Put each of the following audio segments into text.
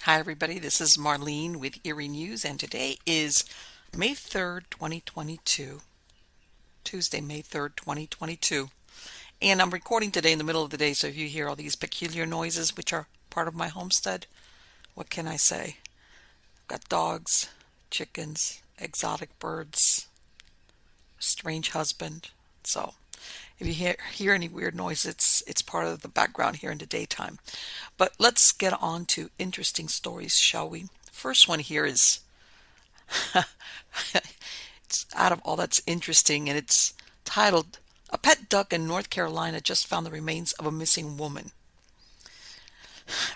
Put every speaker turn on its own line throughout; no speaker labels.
Hi, everybody. This is Marlene with Eerie News, and today is May 3rd, 2022. Tuesday, May 3rd, 2022. And I'm recording today in the middle of the day, so if you hear all these peculiar noises, which are part of my homestead, what can I say? I've got dogs, chickens, exotic birds, strange husband. So if you hear any weird noise, it's part of the background here in the daytime. But let's get on to interesting stories, shall we? First one here is it's out of all that's interesting, and it's titled "A Pet Duck in North Carolina Just Found the Remains of a Missing Woman."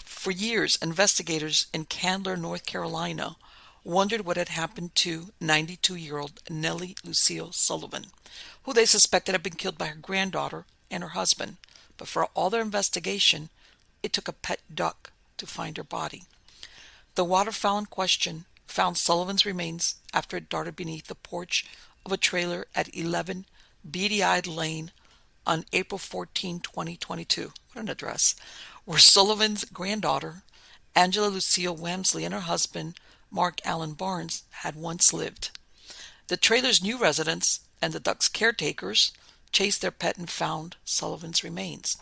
For years, investigators in Candler, North Carolina, wondered what had happened to 92-year-old Nellie Lucille Sullivan, who they suspected had been killed by her granddaughter and her husband. But for all their investigation, it took a pet duck to find her body. The waterfowl in question found Sullivan's remains after it darted beneath the porch of a trailer at 11 Beady-Eyed Lane on April 14, 2022. What an address. Where Sullivan's granddaughter, Angela Lucille Wamsley, and her husband, Mark Allen Barnes, had once lived. The trailer's new residents and the duck's caretakers chased their pet and found Sullivan's remains.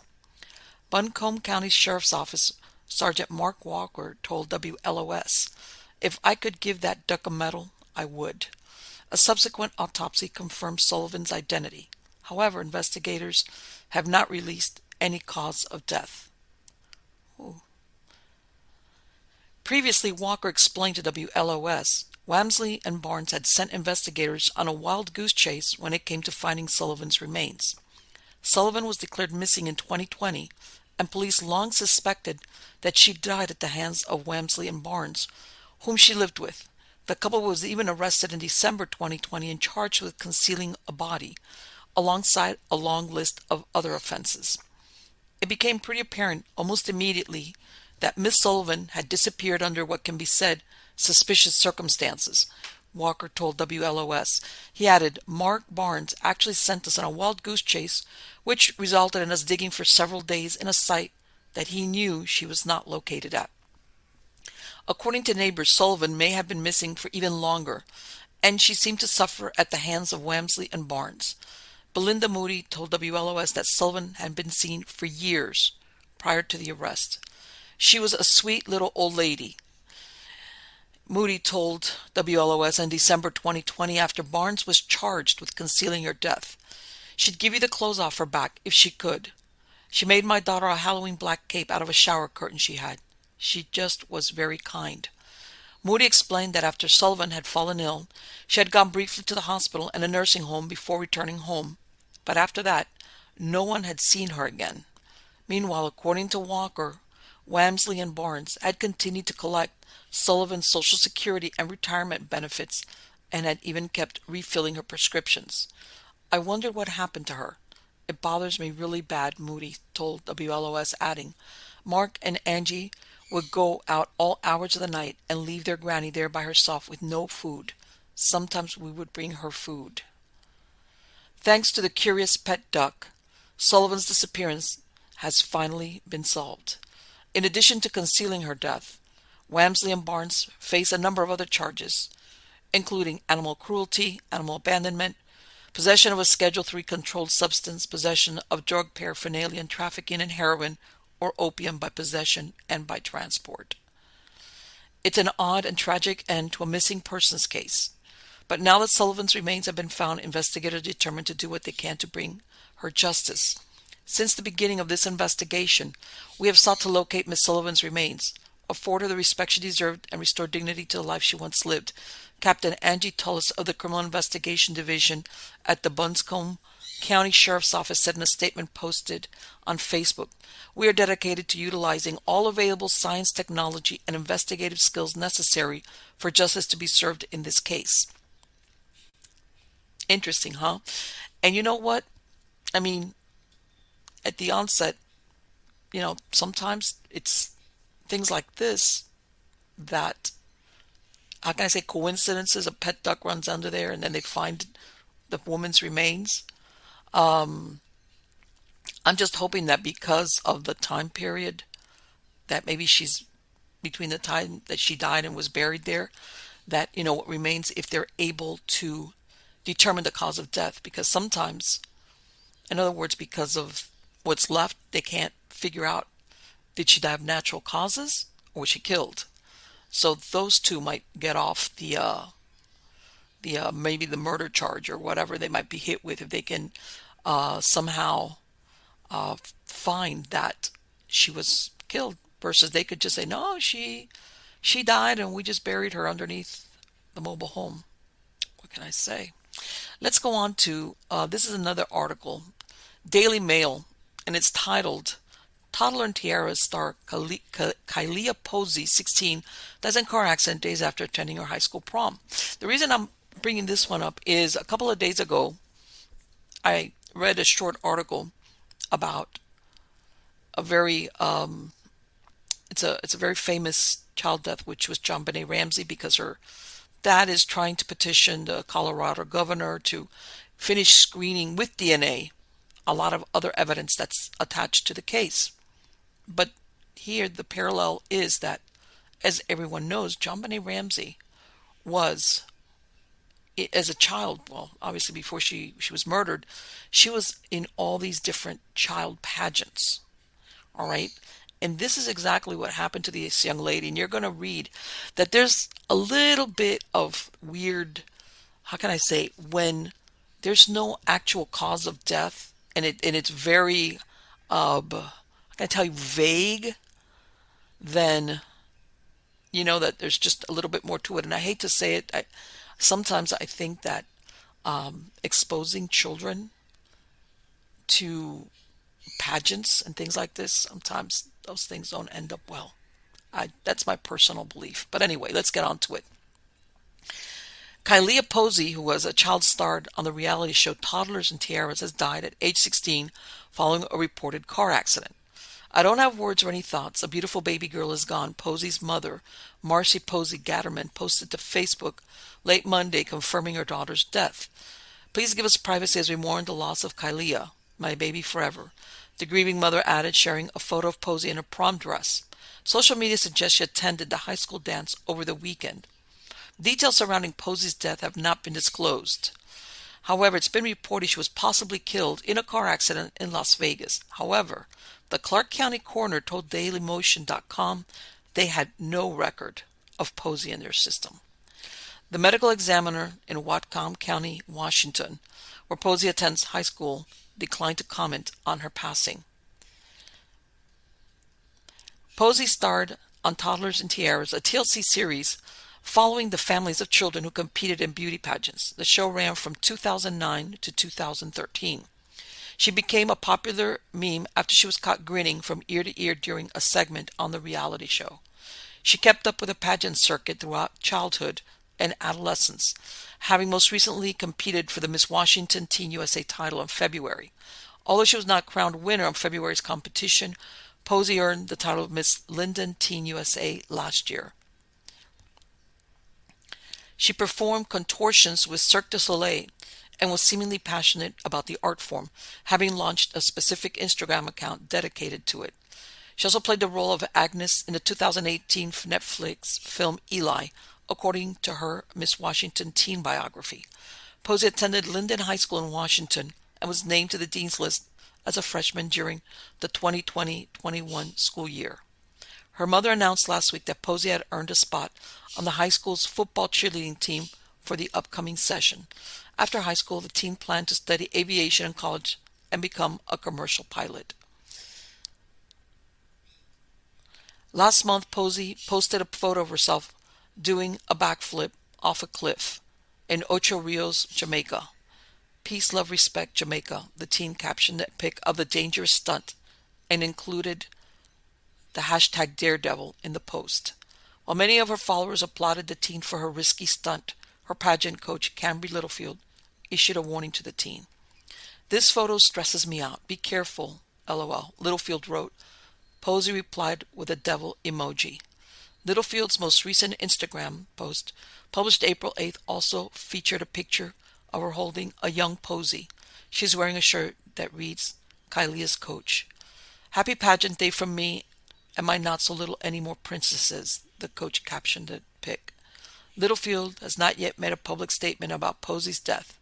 Buncombe County Sheriff's Office Sergeant Mark Walker told WLOS, "If I could give that duck a medal, I would." A subsequent autopsy confirmed Sullivan's identity. However, investigators have not released any cause of death. Ooh. Previously, Walker explained to WLOS, Wamsley and Barnes had sent investigators on a wild goose chase when it came to finding Sullivan's remains. Sullivan was declared missing in 2020, and police long suspected that she died at the hands of Wamsley and Barnes, whom she lived with. The couple was even arrested in December 2020 and charged with concealing a body, alongside a long list of other offenses. It became pretty apparent almost immediately that Miss Sullivan had disappeared under what can be said suspicious circumstances, Walker told WLOS. He added, Mark Barnes actually sent us on a wild goose chase, which resulted in us digging for several days in a site that he knew she was not located at. According to neighbors, Sullivan may have been missing for even longer, and she seemed to suffer at the hands of Wamsley and Barnes. Belinda Moody told WLOS that Sullivan had been seen for years prior to the arrest. She was a sweet little old lady, Moody told WLOS in December 2020 after Barnes was charged with concealing her death. She'd give you the clothes off her back if she could. She made my daughter a Halloween black cape out of a shower curtain she had. She just was very kind. Moody explained that after Sullivan had fallen ill, she had gone briefly to the hospital and a nursing home before returning home. But after that, no one had seen her again. Meanwhile, according to Walker, Wamsley and Barnes had continued to collect Sullivan's Social Security and retirement benefits and had even kept refilling her prescriptions. I wondered what happened to her. It bothers me really bad, Moody told WLOS, adding, Mark and Angie would go out all hours of the night and leave their granny there by herself with no food. Sometimes we would bring her food. Thanks to the curious pet duck, Sullivan's disappearance has finally been solved. In addition to concealing her death, Wamsley and Barnes face a number of other charges, including animal cruelty, animal abandonment, possession of a Schedule III controlled substance, possession of drug paraphernalia, and trafficking in heroin or opium by possession and by transport. It's an odd and tragic end to a missing persons case. But now that Sullivan's remains have been found, investigators are determined to do what they can to bring her justice. Since the beginning of this investigation, we have sought to locate Miss Sullivan's remains, afford her the respect she deserved, and restore dignity to the life she once lived, Captain Angie Tullis of the Criminal Investigation Division at the Buncombe County Sheriff's Office said in a statement posted on Facebook. We are dedicated to utilizing all available science, technology, and investigative skills necessary for justice to be served in this case. Interesting, huh? And you know what? I mean, at the onset, sometimes it's things like this that, how can I say, coincidences. A pet duck runs under there and then they find the woman's remains. I'm just hoping that because of the time period that maybe she's between the time that she died and was buried there, that, what remains, if they're able to determine the cause of death. Because sometimes, in other words, because of what's left, they can't figure out, did she die of natural causes or was she killed? So those two might get off the maybe the murder charge or whatever they might be hit with, if they can somehow find that she was killed, versus they could just say, no, she died and we just buried her underneath the mobile home. What can I say? Let's go on to this is another article, Daily Mail, and it's titled Toddler and Tiaras star Kailia Posey, 16, dies in car accident days after attending her high school prom. The reason I'm bringing this one up is a couple of days ago, I read a short article about a very it's a very famous child death, which was JonBenet Ramsey, because her dad is trying to petition the Colorado governor to finish screening with DNA a lot of other evidence that's attached to the case. But here the parallel is that, as everyone knows, JonBenet Ramsey was, as a child, well, obviously before she was murdered, she was in all these different child pageants. All right. And this is exactly what happened to this young lady. And you're going to read that there's a little bit of weird, how can I say, when there's no actual cause of death, and it's very, I can tell you, vague, then that there's just a little bit more to it. And I hate to say it, sometimes I think that exposing children to pageants and things like this, sometimes those things don't end up well. That's my personal belief. But anyway, let's get on to it. Kailia Posey, who was a child star on the reality show Toddlers and Tiaras, has died at age 16 following a reported car accident. I don't have words or any thoughts. A beautiful baby girl is gone. Posey's mother, Marcy Posey Gatterman, posted to Facebook late Monday confirming her daughter's death. Please give us privacy as we mourn the loss of Kailia, my baby forever. The grieving mother added, sharing a photo of Posey in a prom dress. Social media suggests she attended the high school dance over the weekend. Details surrounding Posey's death have not been disclosed. However, it's been reported she was possibly killed in a car accident in Las Vegas. However, the Clark County coroner told DailyMotion.com they had no record of Posey in their system. The medical examiner in Whatcom County, Washington, where Posey attends high school, declined to comment on her passing. Posey starred on Toddlers and Tiaras, a TLC series following the families of children who competed in beauty pageants. The show ran from 2009 to 2013. She became a popular meme after she was caught grinning from ear to ear during a segment on the reality show. She kept up with the pageant circuit throughout childhood and adolescence, having most recently competed for the Miss Washington Teen USA title in February. Although she was not crowned winner of February's competition, Posey earned the title of Miss Linden Teen USA last year. She performed contortions with Cirque du Soleil and was seemingly passionate about the art form, having launched a specific Instagram account dedicated to it. She also played the role of Agnes in the 2018 Netflix film Eli, according to her Miss Washington teen biography. Posey attended Linden High School in Washington and was named to the Dean's List as a freshman during the 2020-21 school year. Her mother announced last week that Posey had earned a spot on the high school's football cheerleading team for the upcoming session. After high school, the teen planned to study aviation in college and become a commercial pilot. Last month, Posey posted a photo of herself doing a backflip off a cliff in Ocho Rios, Jamaica. Peace, love, respect, Jamaica. The teen captioned that pic of the dangerous stunt and included the hashtag Daredevil in the post. While many of her followers applauded the teen for her risky stunt, her pageant coach, Cambry Littlefield, issued a warning to the teen. This photo stresses me out. Be careful, LOL, Littlefield wrote. Posey replied with a devil emoji. Littlefield's most recent Instagram post, published April 8th, also featured a picture of her holding a young Posey. She's wearing a shirt that reads, Kailia's coach. Happy pageant day from me Am I not so little any more princesses? The coach captioned the pic. Littlefield has not yet made a public statement about Posey's death,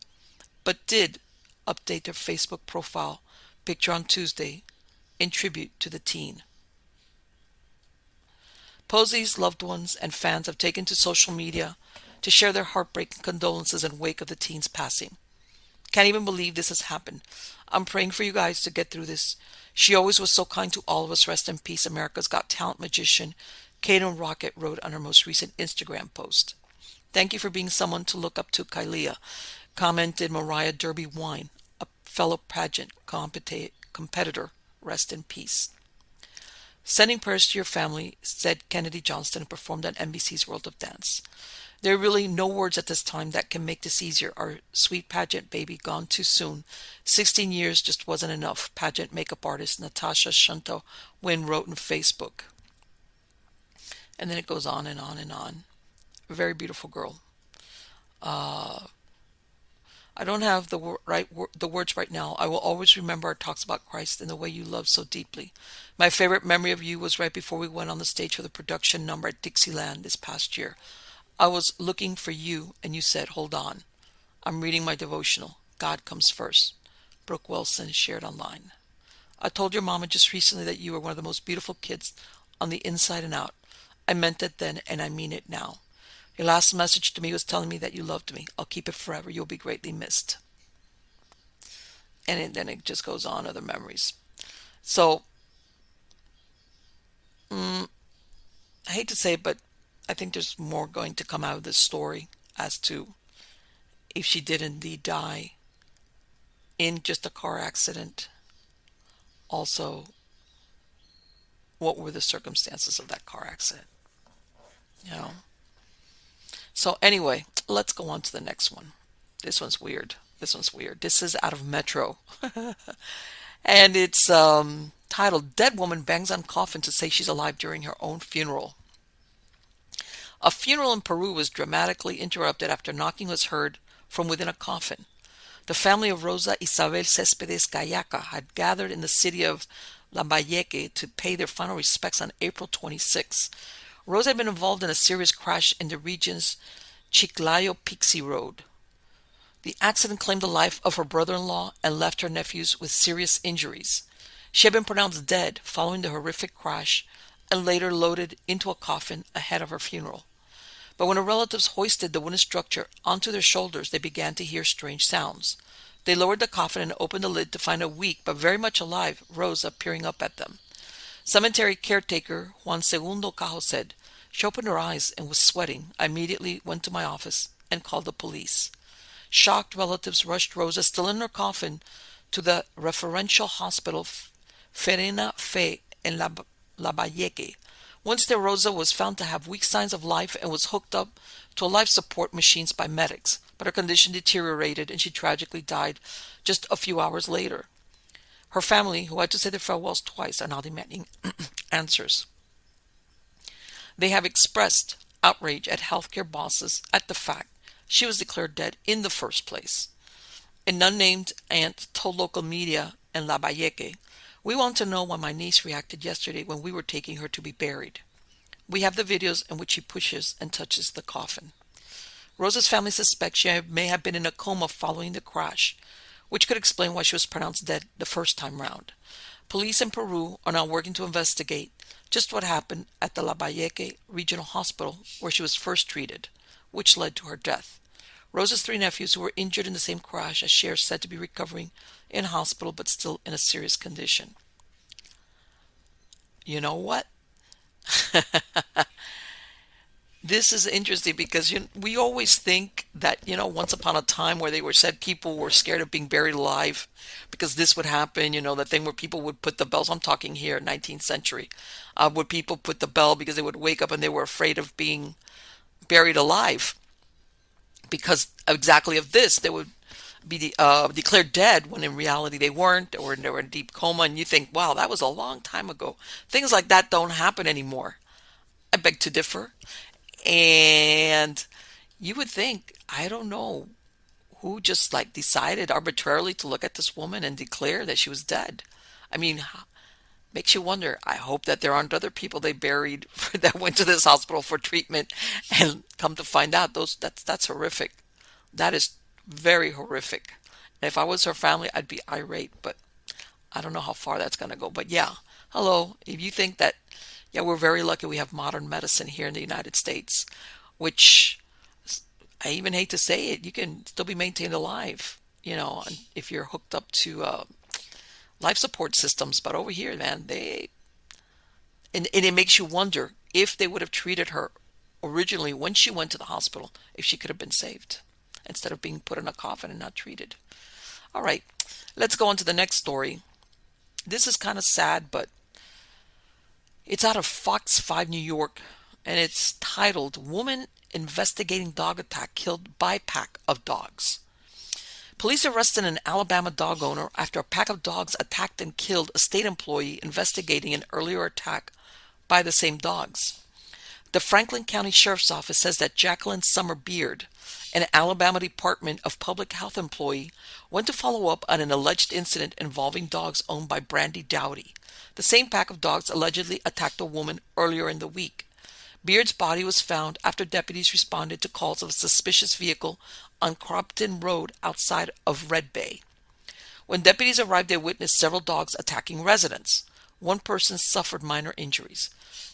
but did update their Facebook profile picture on Tuesday in tribute to the teen. Posey's loved ones and fans have taken to social media to share their heartbreaking condolences in wake of the teen's passing. Can't even believe this has happened. I'm praying for you guys to get through this. She always was so kind to all of us. Rest in peace, America's Got Talent magician Kaden Rocket wrote on her most recent Instagram post. Thank you for being someone to look up to, Kailia, commented Mariah Derby Wine, a fellow pageant competitor. Rest in peace. Sending prayers to your family, said Kennedy Johnston, who performed on NBC's World of Dance. There are really no words at this time that can make this easier. Our sweet pageant baby gone too soon. 16 years just wasn't enough, pageant makeup artist Natasha Shunto Wynn wrote on Facebook. And then it goes on and on and on. A very beautiful girl. I don't have the words right now. I will always remember our talks about Christ and the way you love so deeply. My favorite memory of you was right before we went on the stage for the production number at Dixieland this past year. I was looking for you, and you said, hold on. I'm reading my devotional. God comes first. Brooke Wilson shared online. I told your mama just recently that you were one of the most beautiful kids on the inside and out. I meant it then, and I mean it now. Your last message to me was telling me that you loved me. I'll keep it forever. You'll be greatly missed. And then it just goes on, other memories. So, I hate to say it, but I think there's more going to come out of this story as to if she did indeed die in just a car accident. Also, what were the circumstances of that car accident? You know? So anyway, let's go on to the next one. This one's weird. This is out of Metro. And it's titled, Dead Woman Bangs on Coffin to Say She's Alive During Her Own Funeral. A funeral in Peru was dramatically interrupted after knocking was heard from within a coffin. The family of Rosa Isabel Céspedes Gallaca had gathered in the city of Lambayeque to pay their final respects on April 26. Rosa had been involved in a serious crash in the region's Chiclayo-Pixie Road. The accident claimed the life of her brother-in-law and left her nephews with serious injuries. She had been pronounced dead following the horrific crash and later loaded into a coffin ahead of her funeral. But when her relatives hoisted the wooden structure onto their shoulders, they began to hear strange sounds. They lowered the coffin and opened the lid to find a weak but very much alive Rosa peering up at them. Cemetery caretaker Juan Segundo Cajo said, she opened her eyes and was sweating. I immediately went to my office and called the police. Shocked relatives rushed Rosa, still in her coffin, to the referential hospital Ferena Fe in Lambayeque. Once there, Rosa was found to have weak signs of life and was hooked up to life support machines by medics, but her condition deteriorated and she tragically died just a few hours later. Her family, who had to say their farewells twice, are now demanding answers. They have expressed outrage at healthcare bosses at the fact she was declared dead in the first place. An unnamed aunt told local media in Lambayeque, we want to know why my niece reacted yesterday when we were taking her to be buried. We have the videos in which she pushes and touches the coffin. Rosa's family suspects she may have been in a coma following the crash, which could explain why she was pronounced dead the first time round. Police in Peru are now working to investigate just what happened at the Lambayeque Regional Hospital where she was first treated, which led to her death. Rosa's 3 nephews who were injured in the same crash as she are said to be recovering in hospital but still in a serious condition. You know what? This is interesting because we always think that, once upon a time where they were said people were scared of being buried alive because this would happen, the thing where people would put the bells, I'm talking here 19th century, would people put the bell because they would wake up and they were afraid of being buried alive. Because exactly of this, they would be declared dead when in reality they weren't, or they were in deep coma, and you think, wow, that was a long time ago. Things like that don't happen anymore. I beg to differ. And you would think, I don't know, who just decided arbitrarily to look at this woman and declare that she was dead. I mean, Makes you wonder. I hope that there aren't other people they buried that went to this hospital for treatment and come to find out that's horrific. That is very horrific. And if I was her family, I'd be irate, but I don't know how far that's going to go. But yeah, hello. If you think that, yeah, we're very lucky we have modern medicine here in the United States, which I even hate to say it, you can still be maintained alive, if you're hooked up to life support systems. But over here, man, and it makes you wonder if they would have treated her originally when she went to the hospital, if she could have been saved instead of being put in a coffin and not treated. All right, let's go on to the next story. This is kind of sad, but it's out of Fox 5 New York, and it's titled Woman Investigating Dog Attack Killed by Pack of Dogs. Police arrested an Alabama dog owner after a pack of dogs attacked and killed a state employee investigating an earlier attack by the same dogs. The Franklin County Sheriff's Office says that Jacqueline Summer Beard, an Alabama Department of Public Health employee, went to follow up on an alleged incident involving dogs owned by Brandy Dowdy. The same pack of dogs allegedly attacked a woman earlier in the week. Beard's body was found after deputies responded to calls of a suspicious vehicle on Cropton Road outside of Red Bay. When deputies arrived, they witnessed several dogs attacking residents. One person suffered minor injuries.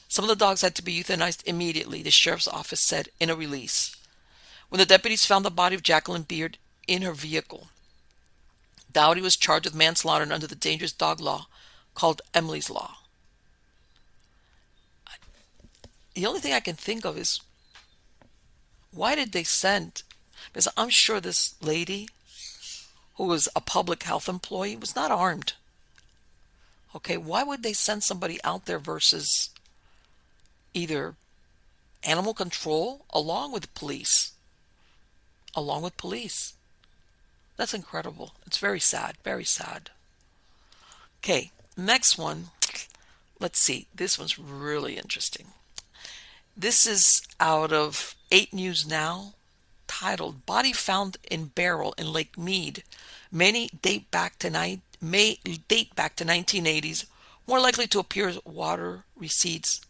Some of the dogs had to be euthanized immediately, the sheriff's office said in a release. When the deputies found the body of Jacqueline Beard in her vehicle, Dowdy was charged with manslaughter under the dangerous dog law called Emily's Law. The only thing I can think of is, why did they send? Because I'm sure this lady, who was a public health employee, was not armed. Okay, why would they send somebody out there versus either animal control along with police? Along with police. That's incredible. It's very sad, very sad. Okay, next one. Let's see. This one's really interesting. This is out of 8 News Now, titled Body Found in Barrel in Lake Mead. May date back to 1980s, more likely to appear as water recedes,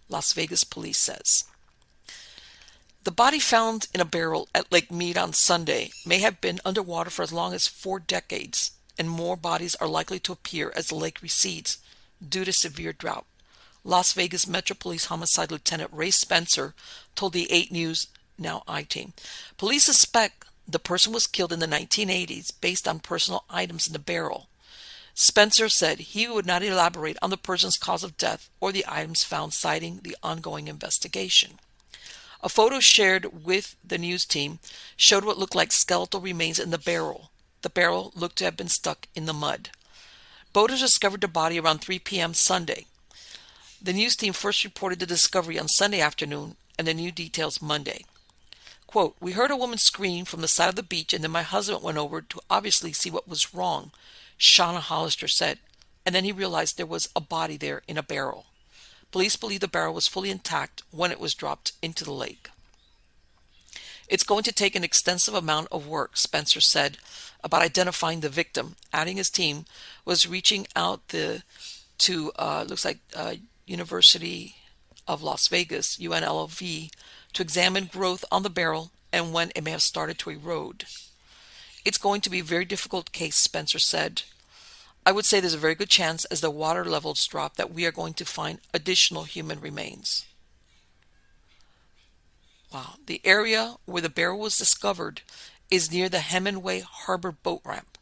Las Vegas police says. The body found in a barrel at Lake Mead on Sunday may have been underwater for as long as 4 decades, and more bodies are likely to appear as the lake recedes due to severe drought. Las Vegas Metro Police Homicide Lieutenant Ray Spencer told the 8 News Now I-Team. Police suspect the person was killed in the 1980s based on personal items in the barrel. Spencer said he would not elaborate on the person's cause of death or the items found, citing the ongoing investigation. A photo shared with the news team showed what looked like skeletal remains in the barrel. The barrel looked to have been stuck in the mud. Boaters discovered the body around 3 p.m. Sunday. The news team first reported the discovery on Sunday afternoon and the new details Monday. Quote, "We heard a woman scream from the side of the beach, and then my husband went over to obviously see what was wrong," Shauna Hollister said, and then he realized there was a body there in a barrel. Police believe the barrel was fully intact when it was dropped into the lake. "It's going to take an extensive amount of work," Spencer said about identifying the victim, adding his team was reaching out to University of Las Vegas, UNLV, to examine growth on the barrel and when it may have started to erode. "It's going to be a very difficult case," Spencer said. "I would say there's a very good chance as the water levels drop that we are going to find additional human remains." Wow. The area where the barrel was discovered is near the Hemingway Harbor boat ramp.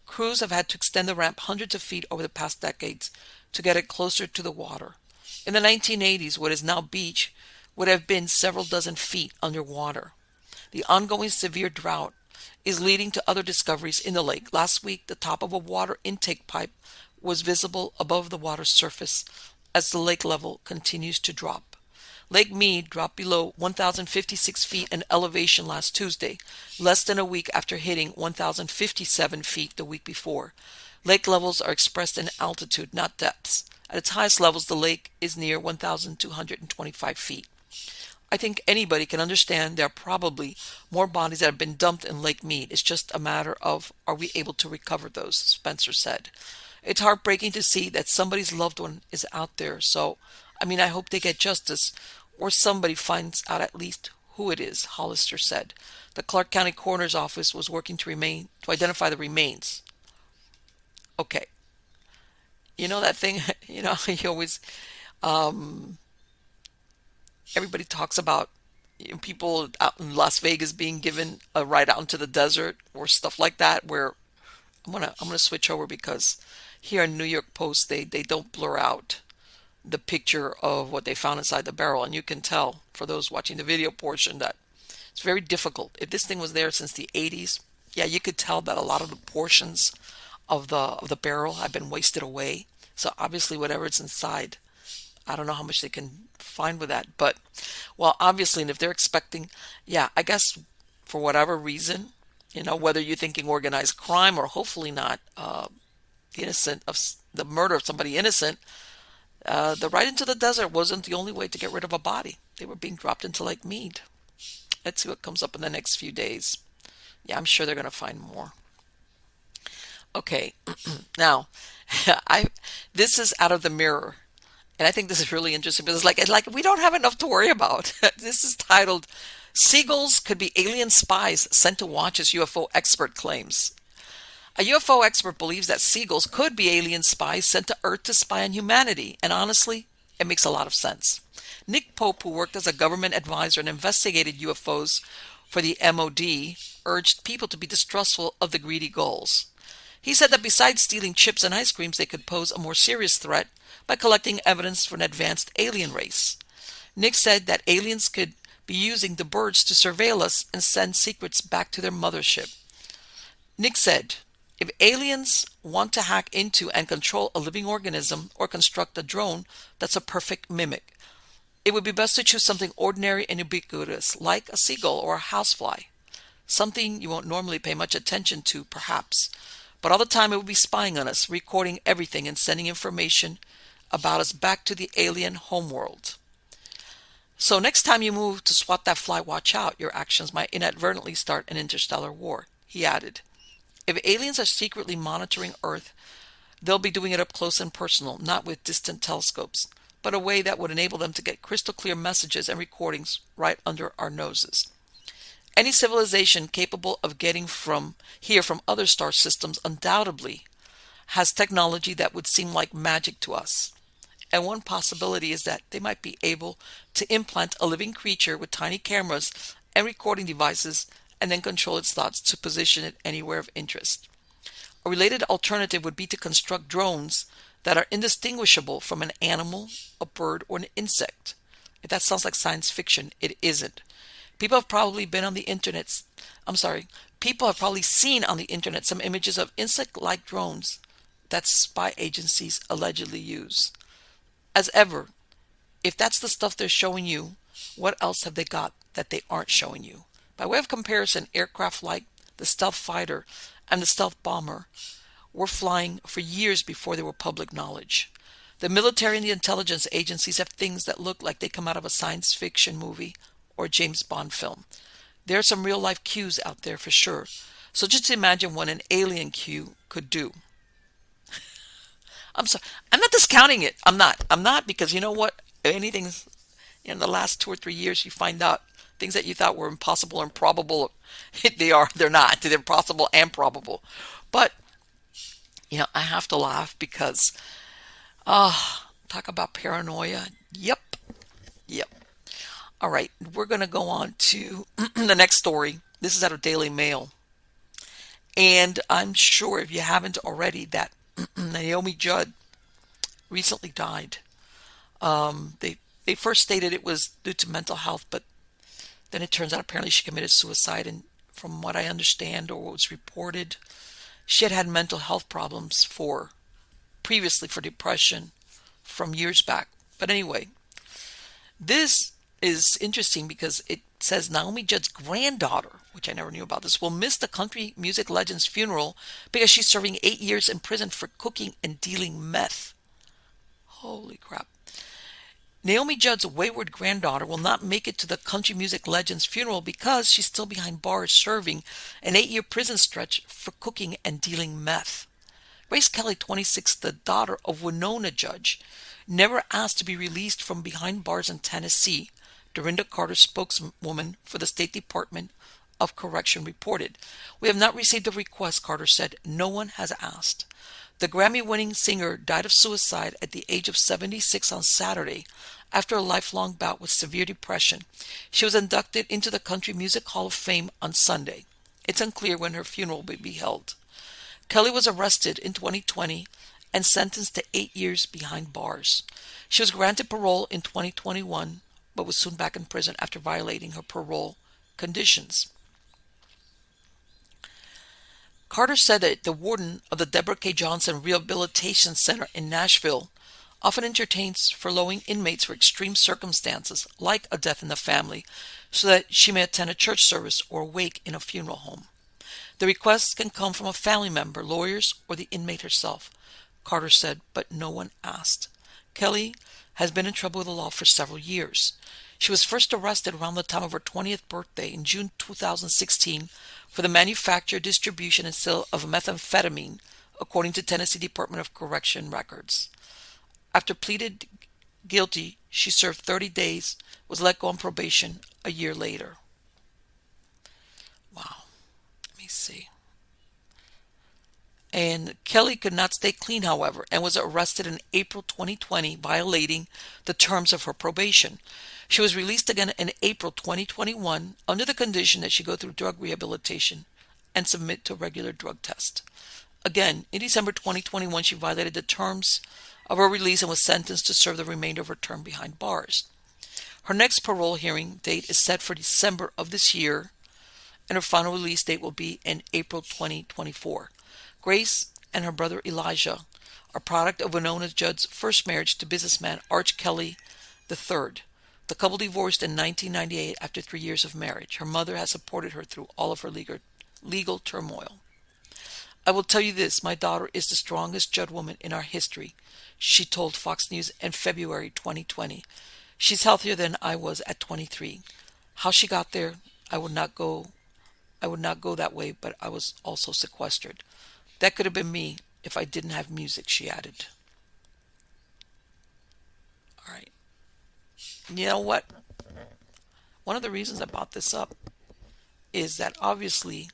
Crews have had to extend the ramp hundreds of feet over the past decades to get it closer to the water. In the 1980s, what is now beach would have been several dozen feet underwater. The ongoing severe drought is leading to other discoveries in the lake. Last week, the top of a water intake pipe was visible above the water's surface as the lake level continues to drop. Lake Mead dropped below 1,056 feet in elevation last Tuesday, less than a week after hitting 1,057 feet the week before. Lake levels are expressed in altitude, not depths. At its highest levels, the lake is near 1,225 feet. "I think anybody can understand there are probably more bodies that have been dumped in Lake Mead. It's just a matter of, are we able to recover those?" Spencer said. It's heartbreaking to see that somebody's loved one is out there. So, I mean, I hope they get justice or somebody finds out at least who it is, Hollister said. The Clark County Coroner's Office was working to identify the remains. Okay. You know that thing, you always, um, everybody talks about people out in Las Vegas being given a ride out into the desert or stuff like that, where I'm gonna switch over because here in New York Post they don't blur out the picture of what they found inside the barrel, and you can tell for those watching the video portion that it's very difficult. If this thing was there since the 80s, yeah, you could tell that a lot of the portions of the barrel have been wasted away. So obviously whatever it's inside, I don't know how much they can find with that. But well, obviously, and if they're expecting, yeah, I guess for whatever reason, whether you're thinking organized crime or hopefully not, innocent of the murder of somebody innocent, the ride into the desert wasn't the only way to get rid of a body. They were being dropped into Lake Mead. Let's see what comes up in the next few days. Yeah, I'm sure they're going to find more. Okay, now, I this is out of the Mirror, and I think this is really interesting because it's like we don't have enough to worry about. This is titled "Seagulls Could Be Alien Spies Sent to Watch as UFO Expert Claims." A UFO expert believes that seagulls could be alien spies sent to Earth to spy on humanity, and honestly, it makes a lot of sense. Nick Pope, who worked as a government advisor and investigated UFOs for the MOD, urged people to be distrustful of the greedy gulls. He said that besides stealing chips and ice creams, they could pose a more serious threat by collecting evidence for an advanced alien race. Nick said that aliens could be using the birds to surveil us and send secrets back to their mothership. Nick said, if aliens want to hack into and control a living organism or construct a drone that's a perfect mimic, it would be best to choose something ordinary and ubiquitous, like a seagull or a housefly. Something you won't normally pay much attention to, perhaps, but all the time it would be spying on us, recording everything and sending information about us back to the alien homeworld. So next time you move to swat that fly, watch out. Your actions might inadvertently start an interstellar war, he added. If aliens are secretly monitoring Earth, they'll be doing it up close and personal, not with distant telescopes, but a way that would enable them to get crystal clear messages and recordings right under our noses. Any civilization capable of getting from other star systems undoubtedly has technology that would seem like magic to us. And one possibility is that they might be able to implant a living creature with tiny cameras and recording devices and then control its thoughts to position it anywhere of interest. A related alternative would be to construct drones that are indistinguishable from an animal, a bird, or an insect. If that sounds like science fiction, it isn't. People have probably seen on the internet some images of insect-like drones that spy agencies allegedly use. As ever, if that's the stuff they're showing you, what else have they got that they aren't showing you? By way of comparison, aircraft like the stealth fighter and the stealth bomber were flying for years before they were public knowledge. The military and the intelligence agencies have things that look like they come out of a science fiction movie or a James Bond film. There are some real-life cues out there for sure. So just imagine what an alien cue could do. I'm sorry. I'm not discounting it. I'm not because you know what? Anything in the last 2 or 3 years, you find out things that you thought were impossible or improbable, they're not. They're possible and probable. But, I have to laugh because, talk about paranoia. Yep. All right, we're going to go on to the next story. This is out of Daily Mail. And I'm sure if you haven't already that Naomi Judd recently died. They first stated it was due to mental health, but then it turns out apparently she committed suicide. And from what I understand or what was reported, she had mental health problems previously for depression from years back. But anyway, this is interesting because it says Naomi Judd's granddaughter, which I never knew about this, will miss the country music legend's funeral because she's serving 8 years in prison for cooking and dealing meth. Holy crap. Naomi Judd's wayward granddaughter will not make it to the country music legend's funeral because she's still behind bars serving an 8-year prison stretch for cooking and dealing meth. Grace Kelly, 26, the daughter of Winona Judge, never asked to be released from behind bars in Tennessee, Dorinda Carter, spokeswoman for the State Department of Correction, reported. "We have not received a request," Carter said. "No one has asked." The Grammy-winning singer died of suicide at the age of 76 on Saturday after a lifelong bout with severe depression. She was inducted into the Country Music Hall of Fame on Sunday. It's unclear when her funeral will be held. Kelly was arrested in 2020 and sentenced to 8 years behind bars. She was granted parole in 2021, but was soon back in prison after violating her parole conditions. Carter said that the warden of the Deborah K. Johnson Rehabilitation Center in Nashville often entertains furloughing inmates for extreme circumstances, like a death in the family, so that she may attend a church service or wake in a funeral home. The requests can come from a family member, lawyers, or the inmate herself, Carter said, but no one asked. Kelly has been in trouble with the law for several years. She was first arrested around the time of her 20th birthday in June 2016 for the manufacture, distribution, and sale of methamphetamine, according to Tennessee Department of Correction records. After pleaded guilty, she served 30 days, was let go on probation a year later. Wow. Let me see. And Kelly could not stay clean, however, and was arrested in April 2020, violating the terms of her probation. She was released again in April 2021 under the condition that she go through drug rehabilitation and submit to a regular drug test. Again, in December 2021, she violated the terms of her release and was sentenced to serve the remainder of her term behind bars. Her next parole hearing date is set for December of this year, and her final release date will be in April 2024. Grace and her brother Elijah are product of Winona Judd's first marriage to businessman Arch Kelly III. The couple divorced in 1998 after 3 years of marriage. Her mother has supported her through all of her legal turmoil. "I will tell you this, my daughter is the strongest Judd woman in our history," she told Fox News in February 2020. "She's healthier than I was at 23. How she got there, I would not go that way, but I was also sequestered. That could have been me if I didn't have music," she added. All right. You know what? One of the reasons I brought this up is that obviously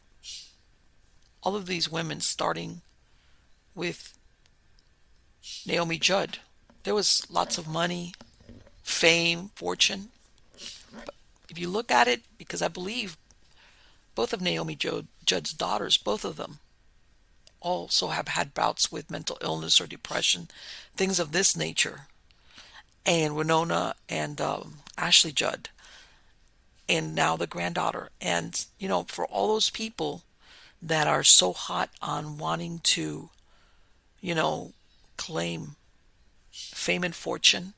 all of these women, starting with Naomi Judd, there was lots of money, fame, fortune. But if you look at it, because I believe both of Naomi Judd's daughters, both of them, also have had bouts with mental illness or depression, things of this nature. And Winona and Ashley Judd, and now the granddaughter. And, for all those people that are so hot on wanting to, claim fame and fortune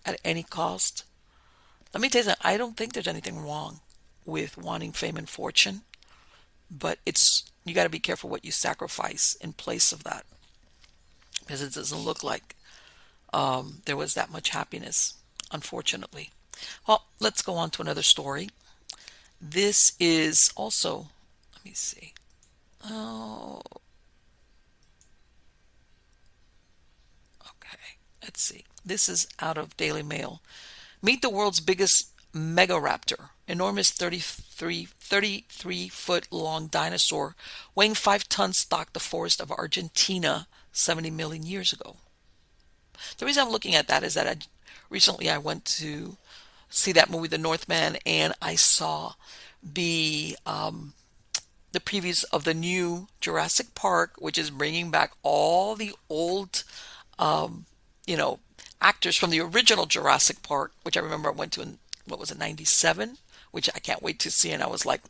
at any cost, let me tell you that I don't think there's anything wrong with wanting fame and fortune, but you got to be careful what you sacrifice in place of that, because it doesn't look like there was that much happiness, unfortunately. Well, let's go on to another story. This is also, let me see. Oh, okay. Let's see. This is out of Daily Mail. Meet the world's biggest megaraptor, enormous 33-foot long dinosaur weighing 5 tons, stalked the forest of Argentina 70 million years ago. The reason I'm looking at that is that recently I went to see that movie, The Northman, and I saw the previews of the new Jurassic Park, which is bringing back all the old, actors from the original Jurassic Park, which I remember I went to in, 97, which I can't wait to see. And I was like,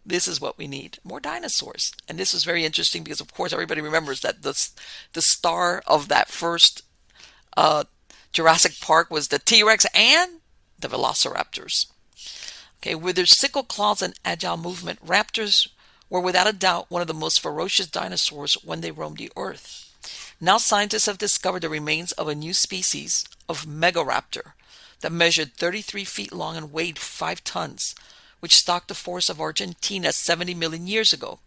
this is what we need, more dinosaurs. And this was very interesting because, of course, everybody remembers that the star of that first Jurassic Park was the T-Rex and the Velociraptors. Okay, with their sickle claws and agile movement, raptors were without a doubt one of the most ferocious dinosaurs when they roamed the earth. Now scientists have discovered the remains of a new species of Megaraptor that measured 33 feet long and weighed 5 tons, which stalked the forests of Argentina 70 million years ago.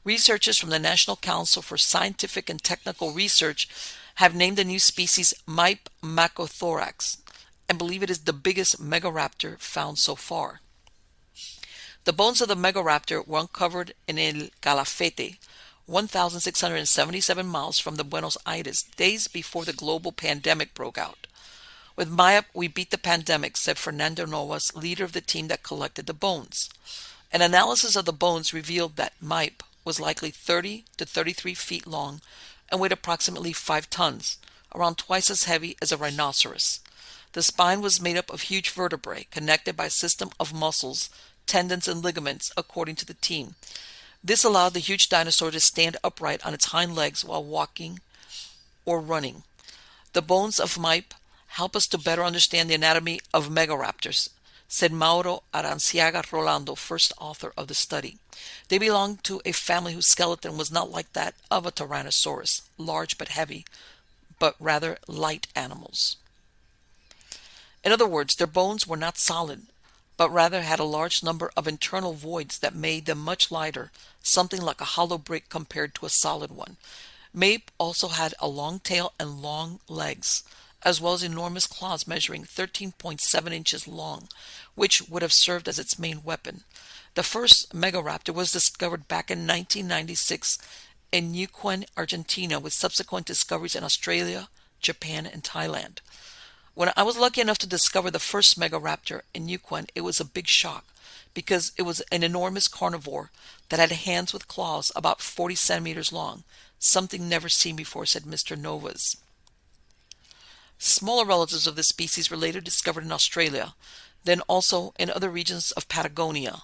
Researchers from the National Council for Scientific and Technical Research have named the new species Mype macrothorax and believe it is the biggest megaraptor found so far. The bones of the megaraptor were uncovered in El Calafate, 1,677 miles from the Buenos Aires, days before the global pandemic broke out. With Mype, we beat the pandemic, said Fernando Novas, leader of the team that collected the bones. An analysis of the bones revealed that Mype was likely 30 to 33 feet long and weighed approximately 5 tons, around twice as heavy as a rhinoceros. The spine was made up of huge vertebrae connected by a system of muscles, tendons, and ligaments, according to the team. This allowed the huge dinosaur to stand upright on its hind legs while walking or running. The bones of Mype help us to better understand the anatomy of megaraptors, said Mauro Aranciaga Rolando, first author of the study. They belong to a family whose skeleton was not like that of a Tyrannosaurus, large but heavy, but rather light animals. In other words, their bones were not solid, but rather had a large number of internal voids that made them much lighter, something like a hollow brick compared to a solid one. Mype also had a long tail and long legs, as well as enormous claws measuring 13.7 inches long, which would have served as its main weapon. The first megaraptor was discovered back in 1996 in Neuquén, Argentina, with subsequent discoveries in Australia, Japan, and Thailand. When I was lucky enough to discover the first megaraptor in Neuquén, it was a big shock because it was an enormous carnivore that had hands with claws about 40 centimeters long, something never seen before, said Mr. Novas. Smaller relatives of this species were later discovered in Australia, then also in other regions of Patagonia,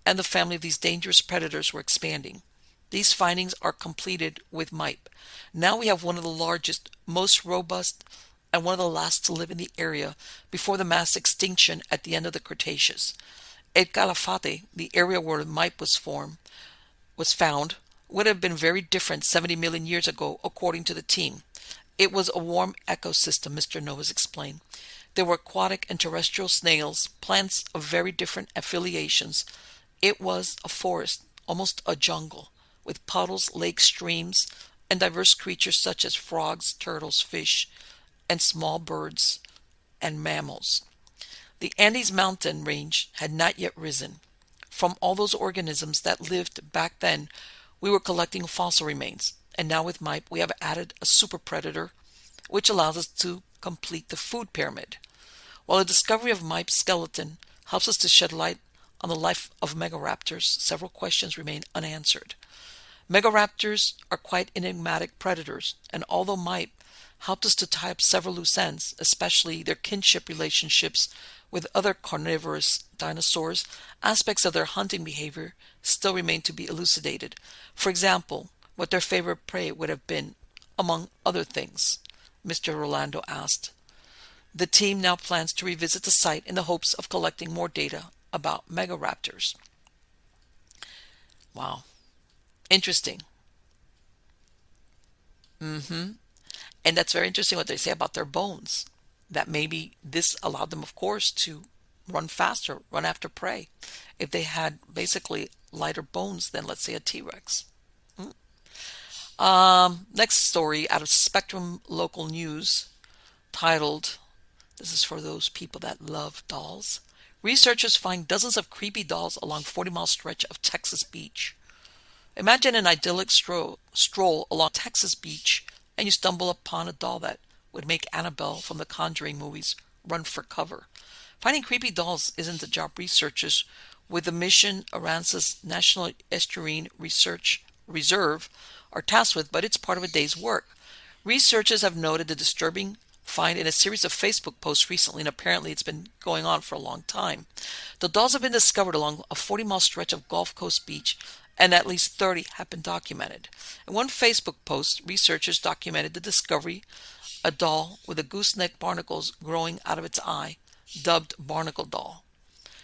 and the family of these dangerous predators were expanding. These findings are completed with Mype. Now we have one of the largest, most robust, and one of the last to live in the area before the mass extinction at the end of the Cretaceous. El Calafate, the area where Mype was found, would have been very different 70 million years ago, according to the team. It was a warm ecosystem, Mr. Novas explained. There were aquatic and terrestrial snails, plants of very different affiliations. It was a forest, almost a jungle, with puddles, lakes, streams, and diverse creatures such as frogs, turtles, fish, and small birds and mammals. The Andes mountain range had not yet risen. From all those organisms that lived back then, we were collecting fossil remains, and now with Mype we have added a super predator, which allows us to complete the food pyramid. While the discovery of Mype's skeleton helps us to shed light on the life of megaraptors, several questions remain unanswered. Megaraptors are quite enigmatic predators, and although Mype helped us to tie up several loose ends, especially their kinship relationships with other carnivorous dinosaurs, aspects of their hunting behavior still remain to be elucidated. For example, what their favorite prey would have been, among other things, Mr. Rolando asked. The team now plans to revisit the site in the hopes of collecting more data about megaraptors. Wow. Interesting. And that's very interesting what they say about their bones. That maybe this allowed them, of course, to run faster, run after prey, if they had basically lighter bones than, let's say, a T-Rex. Next story out of Spectrum Local News, titled, this is for those people that love dolls. Researchers find dozens of creepy dolls along 40-mile stretch of Texas beach. Imagine an idyllic stroll along Texas beach, and you stumble upon a doll that would make Annabelle from the Conjuring movies run for cover. Finding creepy dolls isn't a job researchers with the mission Aransas National Estuarine Research Reserve are tasked with, but it's part of a day's work. Researchers have noted the disturbing find in a series of Facebook posts recently, and apparently it's been going on for a long time. The dolls have been discovered along a 40-mile stretch of Gulf Coast beach, and at least 30 have been documented. In one Facebook post, researchers documented the discovery a doll with a gooseneck barnacles growing out of its eye, dubbed Barnacle Doll.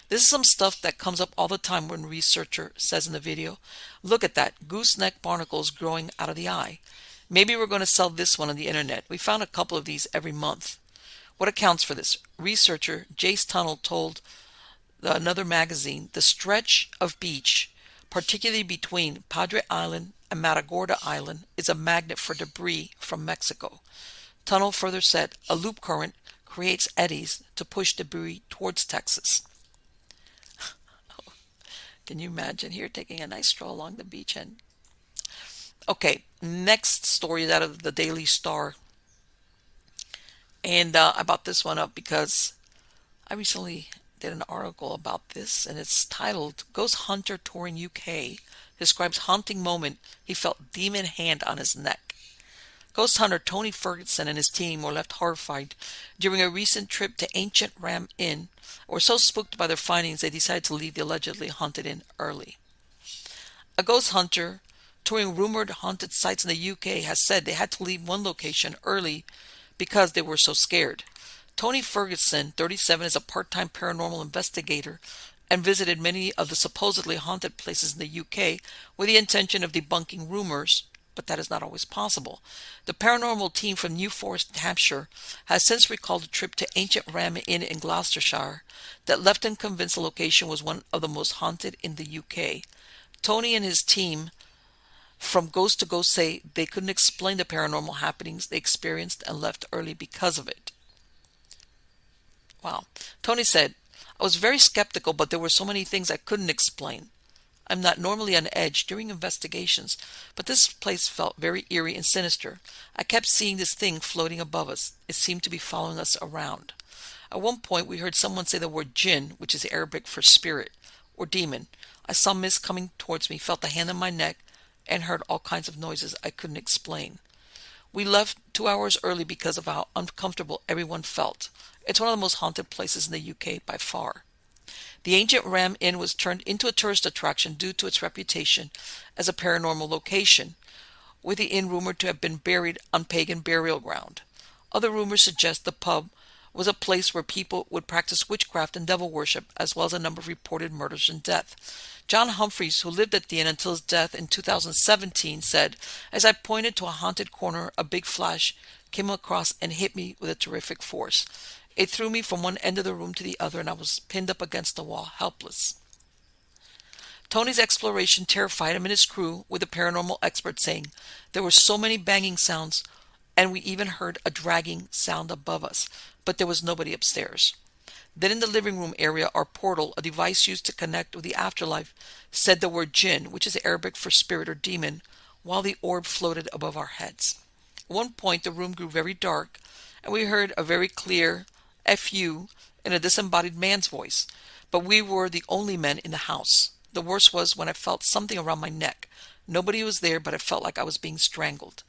This is some stuff that comes up all the time when a researcher says in the video, look at that, gooseneck barnacles growing out of the eye. Maybe we're going to sell this one on the internet. We found a couple of these every month. What accounts for this? Researcher Jace Tunnell told another magazine, the stretch of beach, particularly between Padre Island and Matagorda Island, is a magnet for debris from Mexico. Tunnel further said a loop current creates eddies to push debris towards Texas. Can you imagine here taking a nice stroll along the beach? And okay, next story is out of the Daily Star. And I brought this one up because I recently did an article about this, and it's titled Ghost Hunter Touring UK Describes Haunting Moment He Felt Demon Hand on His Neck. Ghost hunter Tony Ferguson and his team were left horrified during a recent trip to Ancient Ram Inn, were so spooked by their findings they decided to leave the allegedly haunted inn early. A ghost hunter touring rumored haunted sites in the UK has said they had to leave one location early because they were so scared. Tony Ferguson, 37, is a part-time paranormal investigator and visited many of the supposedly haunted places in the UK with the intention of debunking rumors, but that is not always possible. The paranormal team from New Forest, Hampshire, has since recalled a trip to Ancient Ram Inn in Gloucestershire that left them convinced the location was one of the most haunted in the UK. Tony and his team from Ghost to Ghost say they couldn't explain the paranormal happenings they experienced and left early because of it. Wow. Tony said, I was very skeptical, but there were so many things I couldn't explain. I'm not normally on edge during investigations, but this place felt very eerie and sinister. I kept seeing this thing floating above us. It seemed to be following us around. At one point, we heard someone say the word jinn, which is Arabic for spirit or demon. I saw mist coming towards me, felt a hand on my neck, and heard all kinds of noises I couldn't explain. We left 2 hours early because of how uncomfortable everyone felt. It's one of the most haunted places in the UK by far. The Ancient Ram Inn was turned into a tourist attraction due to its reputation as a paranormal location, with the inn rumored to have been buried on pagan burial ground. Other rumors suggest the pub was a place where people would practice witchcraft and devil worship, as well as a number of reported murders and death. John Humphreys, who lived at the inn until his death in 2017, said, as I pointed to a haunted corner, a big flash came across and hit me with a terrific force. It threw me from one end of the room to the other, and I was pinned up against the wall, helpless. Tony's exploration terrified him and his crew, with the paranormal expert saying, there were so many banging sounds, and we even heard a dragging sound above us, but there was nobody upstairs. Then in the living room area, our portal, a device used to connect with the afterlife, said the word jinn, which is Arabic for spirit or demon, while the orb floated above our heads. At one point, the room grew very dark, and we heard a very clear F.U. in a disembodied man's voice, but we were the only men in the house. The worst was when I felt something around my neck. Nobody was there, but I felt like I was being strangled.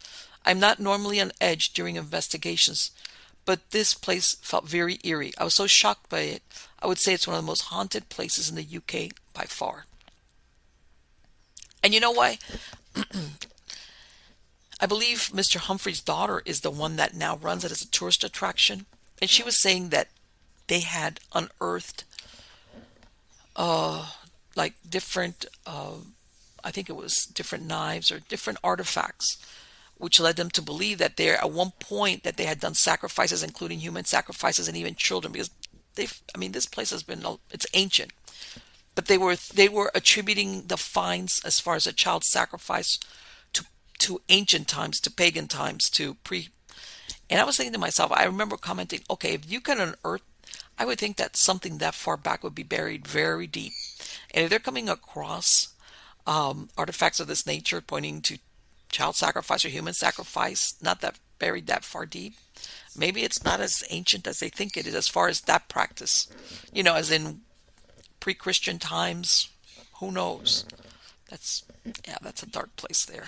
I'm not normally on edge during investigations, but this place felt very eerie. I was so shocked by it. I would say it's one of the most haunted places in the UK by far. And you know why? I believe Mr. Humphrey's daughter is the one that now runs it as a tourist attraction. And she was saying that they had unearthed like different, I think it was different knives or different artifacts, which led them to believe that there at one point that they had done sacrifices, including human sacrifices and even children, because this place has been, it's ancient, but they were attributing the finds as far as a child sacrifice to ancient times, to pagan times, to pre. And I was thinking to myself, I remember commenting, okay, if you can unearth, I would think that something that far back would be buried very deep. And if they're coming across artifacts of this nature pointing to child sacrifice or human sacrifice, not that buried that far deep, maybe it's not as ancient as they think it is as far as that practice. As in pre-Christian times, who knows? That's a dark place there.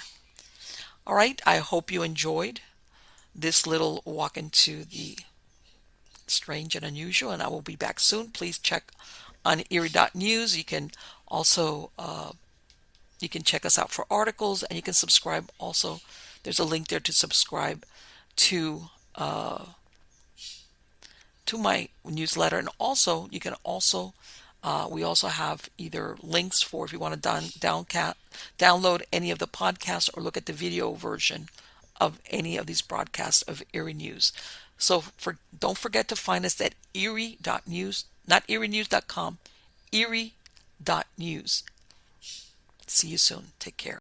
All right, I hope you enjoyed this little walk into the strange and unusual, and I will be back soon. Please check on Eerie.news. You can also you can check us out for articles, and you can subscribe also. There's a link there to subscribe to my newsletter, and also you can also we also have either links for if you want to download any of the podcasts or look at the video version of any of these broadcasts of Eerie News. So don't forget to find us at Eerie.news, not EerieNews.com, Eerie.news. See you soon. Take care.